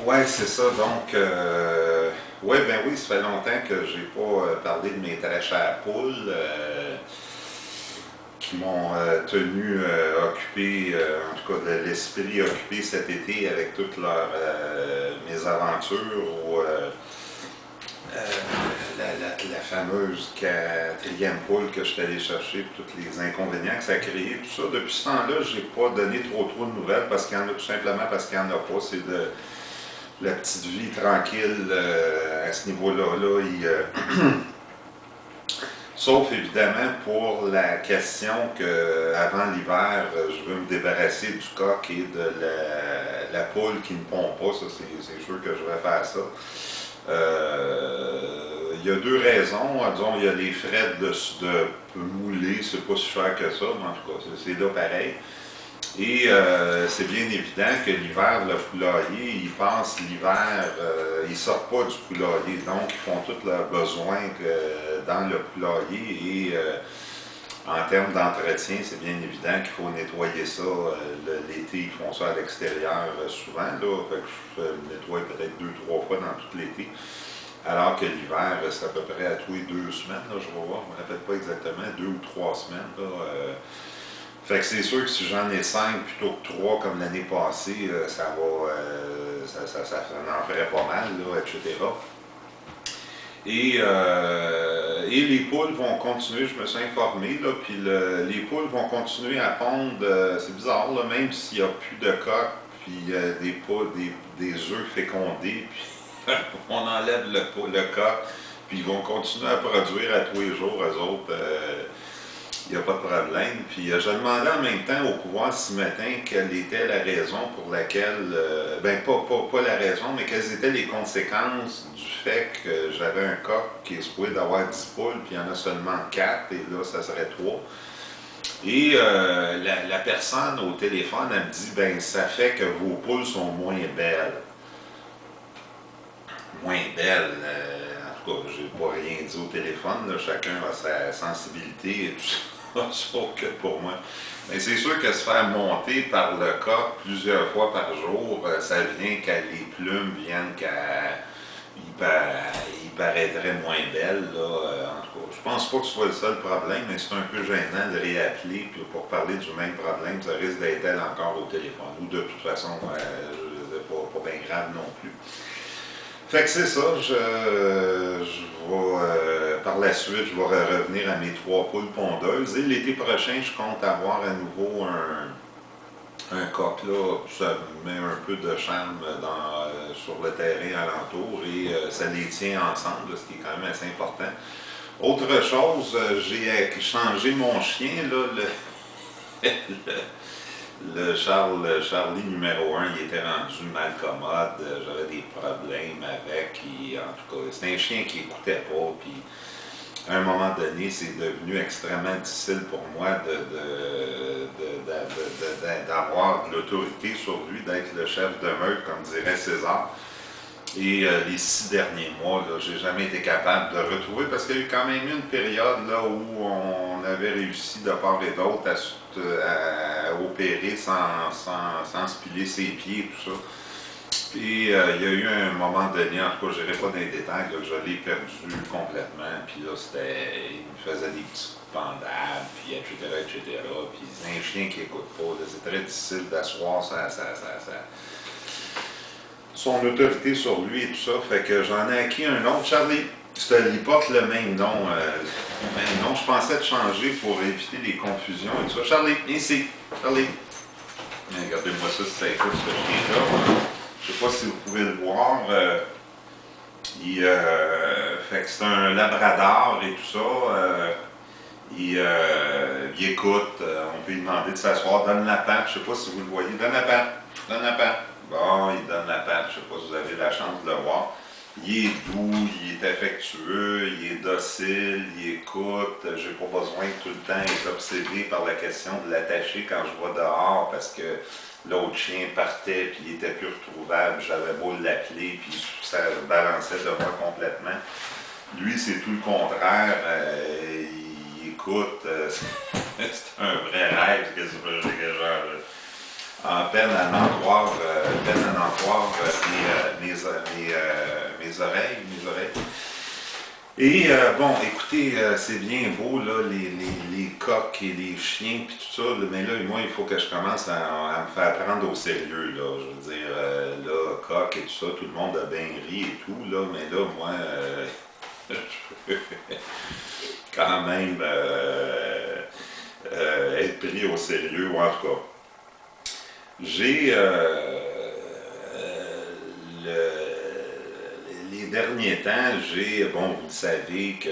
Ouais, c'est ça. Donc, ouais, ben oui, ça fait longtemps que j'ai pas parlé de mes trèches à poules qui m'ont tenu occupé, en tout cas de l'esprit occupé cet été avec toutes leurs mésaventures ou la fameuse quatrième poule que je suis allé chercher, puis tous les inconvénients que ça a créé, tout ça. Depuis ce temps-là, j'ai pas donné trop de nouvelles parce qu'il y en a tout simplement parce qu'il n'y en a pas. C'est de la petite vie tranquille à ce niveau-là. Sauf évidemment pour la question que avant l'hiver, je veux me débarrasser du coq et de la poule qui ne pond pas. Ça, c'est sûr que je vais faire ça. Il y a deux raisons. Disons, il y a les frais de mouler, c'est pas si cher que ça, mais en tout cas, c'est là pareil. Et c'est bien évident que l'hiver, le poulailler, ils passent l'hiver, ils ne sortent pas du poulailler, donc ils font tous leurs besoins dans le poulailler et en termes d'entretien, c'est bien évident qu'il faut nettoyer ça. L'été, ils font ça à l'extérieur souvent, là, fait que je le nettoie peut-être 2, 3 fois dans tout l'été. Alors que l'hiver, c'est à peu près à tous les 2 semaines, là, je vais voir, je ne me rappelle pas exactement, 2 ou 3 semaines. Là, fait que c'est sûr que si j'en ai 5 plutôt que 3 comme l'année passée, ça va, ça en ferait pas mal, là, etc. Et les poules vont continuer, je me suis informé, là, puis les poules vont continuer à pondre, c'est bizarre, là, même s'il n'y a plus de coques, puis des poules, des œufs fécondés, puis on enlève le coq, puis ils vont continuer à produire à tous les jours, eux autres. Il n'y a pas de problème. Puis je demandais en même temps au pouvoir ce matin quelle était la raison pour laquelle, ben pas la raison, mais quelles étaient les conséquences du fait que j'avais un coq qui est supposé d'avoir 10 poules, puis il y en a seulement 4, et là ça serait 3. Et la personne au téléphone, elle me dit, ben ça fait que vos poules sont moins belles. Moins belles. En tout cas, j'ai pas rien dit au téléphone, là, chacun a sa sensibilité et tout ça. Sauf que pour moi. Mais c'est sûr que se faire monter par le coq plusieurs fois par jour, ça vient qu'à les plumes viennent qu'à. Il paraîtrait moins belle, là. En tout cas, je pense pas que ce soit le seul problème, mais c'est un peu gênant de réappeler puis pour parler du même problème. Ça risque d'être elle encore au téléphone. Ou de toute façon, pas bien grave non plus. Fait que c'est ça, je vais, par la suite, je vais revenir à mes 3 poules pondeuses. Et l'été prochain, je compte avoir à nouveau un coq là. Ça met un peu de charme sur le terrain alentour et ça les tient ensemble, là, ce qui est quand même assez important. Autre chose, j'ai changé mon chien, là, le Charlie numéro 1, il était rendu mal commode, j'avais des problèmes avec, en tout cas, c'est un chien qui n'écoutait pas, puis à un moment donné, c'est devenu extrêmement difficile pour moi d'avoir de l'autorité sur lui, d'être le chef de meute, comme dirait César. Et les 6 derniers mois, j'ai jamais été capable de retrouver, parce qu'il y a eu quand même une période là, où on avait réussi de part et d'autre à opérer sans se piler ses pieds et tout ça. Puis il y a eu un moment donné, en tout cas je n'irai pas dans les détails, là, que je l'ai perdu complètement. Puis là, il me faisait des petits coups de pendable, puis etc. Puis c'est un chien qui n'écoute pas. C'est très difficile d'asseoir son autorité sur lui et tout ça. Fait que j'en ai acquis un autre. Charlie, il porte le même nom. Je pensais te changer pour éviter les confusions et tout ça. Charlie, viens ici. Charlie. Regardez-moi ça, si ça écoute ce chien-là. Je ne sais pas si vous pouvez le voir. Fait que c'est un labrador et tout ça. Il écoute. On peut lui demander de s'asseoir. Donne la patte. Je ne sais pas si vous le voyez. Donne la patte. Donne la patte. Bon, il donne la patte. Je ne sais pas si vous avez la chance de le voir. Il est doux, il est affectueux, il est docile, il écoute. J'ai pas besoin de tout le temps être obsédé par la question de l'attacher quand je vais dehors parce que l'autre chien partait puis il était plus retrouvable. J'avais beau l'appeler puis ça balançait de moi complètement. Lui, c'est tout le contraire. Il écoute. C'est un vrai rêve. Qu'est-ce que je genre. peine à n'en croire, mes oreilles, Et bon, écoutez, c'est bien beau, là, les coqs et les chiens, puis tout ça, là, mais là, moi, il faut que je commence à me faire prendre au sérieux, là. Je veux dire, là, coq et tout ça, tout le monde a bien ri et tout, là, mais là, moi, je peux quand même être pris au sérieux, ou en tout cas. J'ai les derniers temps, bon, vous le savez que,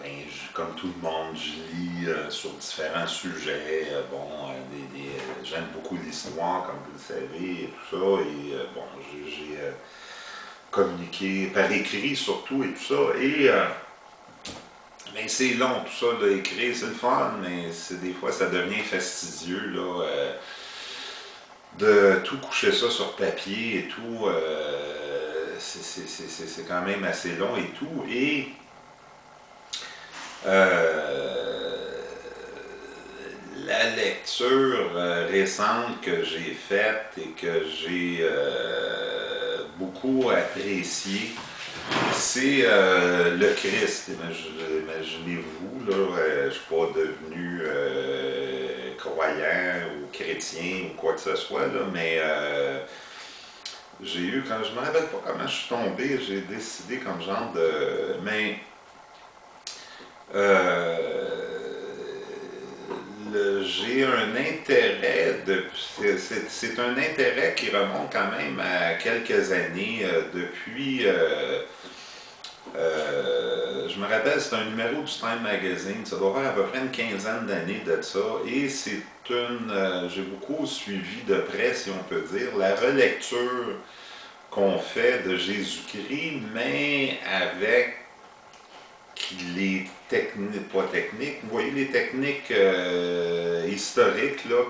ben, comme tout le monde, je lis sur différents sujets. Bon, j'aime beaucoup l'histoire, comme vous le savez, et tout ça. Et bon, j'ai communiqué par écrit surtout et tout ça. Et ben, c'est long tout ça, là, écrire, c'est le fun, mais des fois ça devient fastidieux, là. De tout coucher ça sur papier et tout, c'est quand même assez long et tout. Et la lecture récente que j'ai faite et que j'ai beaucoup appréciée, c'est le Christ. Imaginez-vous, là, je ne suis pas devenu croyant ou chrétien ou quoi que ce soit, là, mais j'ai eu, quand je ne me rappelle pas comment je suis tombé, j'ai décidé comme genre de... Mais j'ai un intérêt, c'est un intérêt qui remonte quand même à quelques années, depuis... je me rappelle, c'est un numéro du Time Magazine, ça doit faire à peu près une quinzaine d'années de ça, et c'est j'ai beaucoup suivi de près, si on peut dire, la relecture qu'on fait de Jésus-Christ, mais avec les techniques, pas techniques, vous voyez les techniques historiques, là,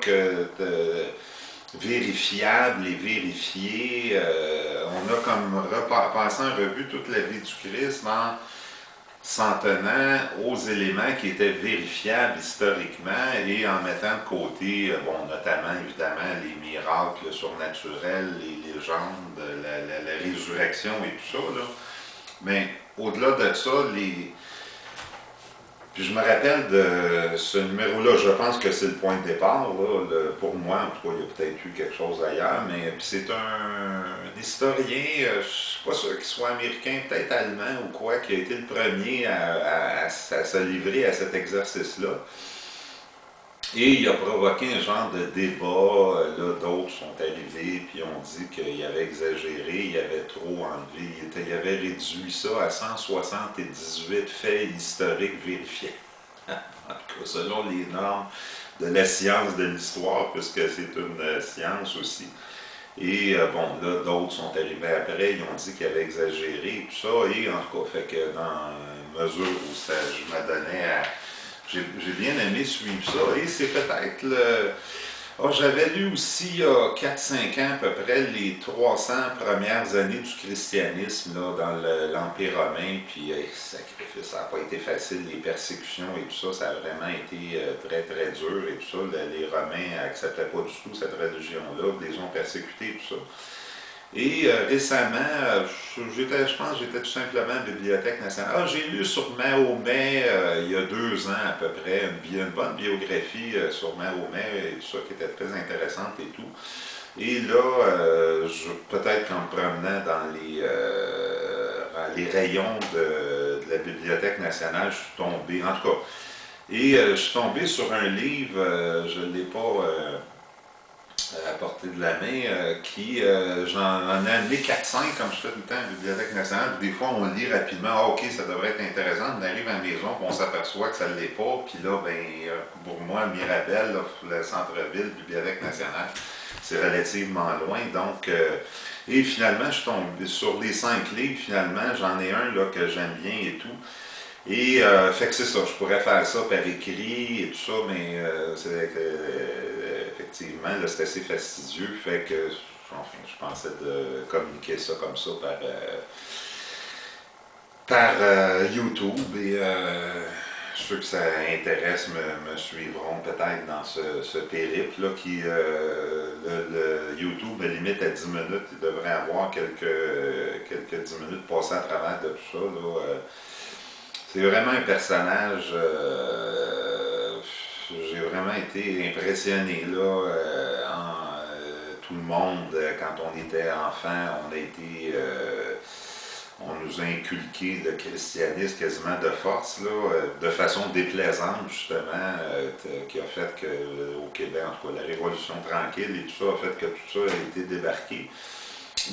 vérifiables et vérifiées. On a comme passé en revue toute la vie du Christ en s'en tenant aux éléments qui étaient vérifiables historiquement et en mettant de côté, bon, notamment évidemment les miracles surnaturels, les légendes, la résurrection et tout ça, là. Mais au-delà de ça, puis je me rappelle de ce numéro-là, je pense que c'est le point de départ, là, pour moi, en tout cas, il y a peut-être eu quelque chose ailleurs, mais c'est un historien, je ne suis pas sûr qu'il soit américain, peut-être allemand ou quoi, qui a été le premier à se livrer à cet exercice-là. Et il a provoqué un genre de débat, là, d'autres sont arrivés, puis ont dit qu'il avait exagéré, il avait trop enlevé, il avait réduit ça à 178 faits historiques vérifiés. En tout cas, selon les normes de la science de l'histoire, puisque c'est une science aussi. Et bon, là, d'autres sont arrivés après, ils ont dit qu'il avait exagéré, tout ça, et en tout cas, fait que dans la mesure où je m'adonnais à... J'ai bien aimé suivre ça, et c'est peut-être le... Oh, j'avais lu aussi, il y a 4-5 ans à peu près, les 300 premières années du christianisme là, dans l'Empire romain, puis sacrifice, ça n'a pas été facile, les persécutions et tout ça, ça a vraiment été très très dur et tout ça. Les Romains n'acceptaient pas du tout cette religion-là, les ont persécutés et tout ça. Et récemment, je pense que j'étais tout simplement à la Bibliothèque nationale. Ah, j'ai lu sur Mahomet il y a 2 ans à peu près, une bonne biographie sur Mahomet et tout ça qui était très intéressante et tout. Et là, peut-être qu'en me promenant dans les rayons de la Bibliothèque nationale, je suis tombé, en tout cas, et je suis tombé sur un livre, je ne l'ai pas à portée de la main, j'en ai amené 4-5 comme je fais tout le temps à la Bibliothèque nationale. Des fois, on lit rapidement, ah, ok, ça devrait être intéressant. On arrive à la maison, puis on s'aperçoit que ça ne l'est pas. Puis là, ben, pour moi, Mirabel, là, le centre-ville, Bibliothèque nationale, c'est relativement loin. Donc, et finalement, je tombe sur les 5 livres, finalement, j'en ai un là, que j'aime bien et tout. Et fait que c'est ça, je pourrais faire ça par écrit et tout ça, mais effectivement, là, c'est assez fastidieux, fait que enfin, je pensais de communiquer ça comme ça par YouTube et ceux que ça intéresse me suivront peut-être dans ce périple-là qui, le YouTube me limite à 10 minutes. Il devrait avoir quelques 10 minutes passées à travers de tout ça. Là. C'est vraiment un personnage. J'ai vraiment été impressionné là, tout le monde, quand on était enfant, on nous a inculqué le christianisme quasiment de force, là, de façon déplaisante justement, qui a fait que au Québec, en tout cas, la Révolution tranquille et tout ça a fait que tout ça a été débarqué.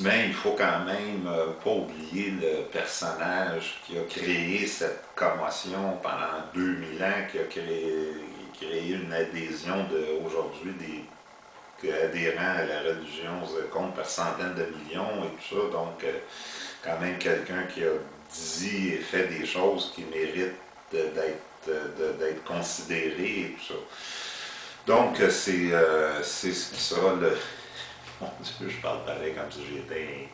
Mais il faut quand même pas oublier le personnage qui a créé cette commotion pendant 2000 ans, qui a créé une adhésion aujourd'hui des adhérents à la religion se compte par centaines de millions et tout ça. Donc, quand même quelqu'un qui a dit et fait des choses qui méritent d'être considérées et tout ça. Donc, c'est ce qui sera le... Mon Dieu, je parle pareil comme si j'étais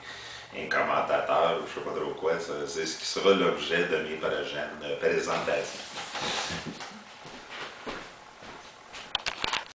un commentateur ou je sais pas trop quoi. C'est ce qui sera l'objet de mes prochaines présentations.